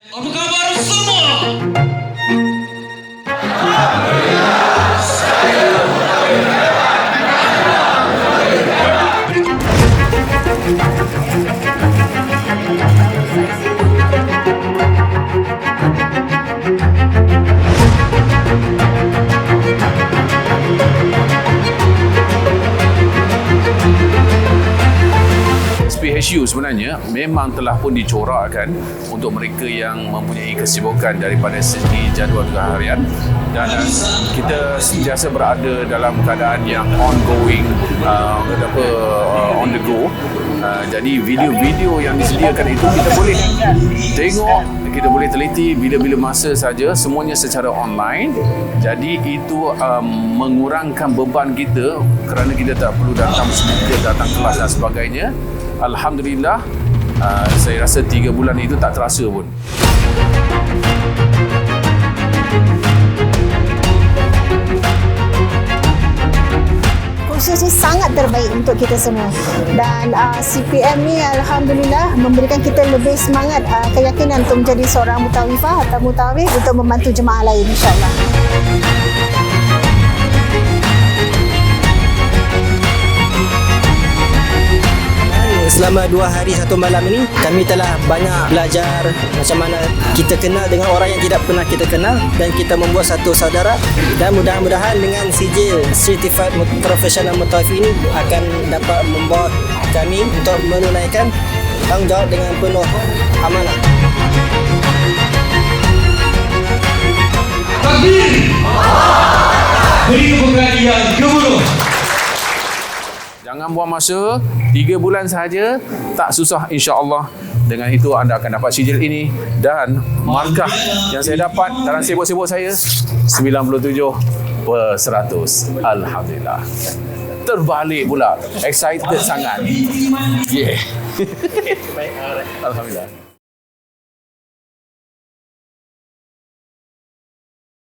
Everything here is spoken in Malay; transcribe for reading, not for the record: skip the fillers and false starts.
Apa khabar semua? SPHU sebenarnya memang telah pun dicorakkan untuk mereka yang mempunyai kesibukan daripada segi jadual harian, dan kita sentiasa berada dalam keadaan yang ongoing, on the go. Jadi video-video yang disediakan itu kita boleh tengok, kita boleh teliti bila-bila masa saja, semuanya secara online. Jadi itu mengurangkan beban kita kerana kita tak perlu datang kelas dan sebagainya. Alhamdulillah, saya rasa 3 bulan itu tak terasa pun. Kursus ni sangat terbaik untuk kita semua, dan CPM ni Alhamdulillah memberikan kita lebih semangat, keyakinan untuk menjadi seorang mutawifah atau mutawif untuk membantu jemaah lain, insyaAllah. Selama 2 hari 1 malam ini, kami telah banyak belajar macam mana kita kenal dengan orang yang tidak pernah kita kenal, dan kita membuat satu saudara. Dan mudah-mudahan dengan sijil Certified Professional Mutawif ini akan dapat membawa kami untuk menunaikan tanggungjawab dengan penuh amanah. Takbir! Beri kemuliaan yang gemuruh. Jangan buang masa, 3 bulan sahaja, tak susah insya-Allah. Dengan itu anda akan dapat sijil ini, dan markah yang saya dapat dalam sibuk-sibuk saya 97/100. Alhamdulillah. Terbalik pula. Excited sangat. Yeah. Alhamdulillah.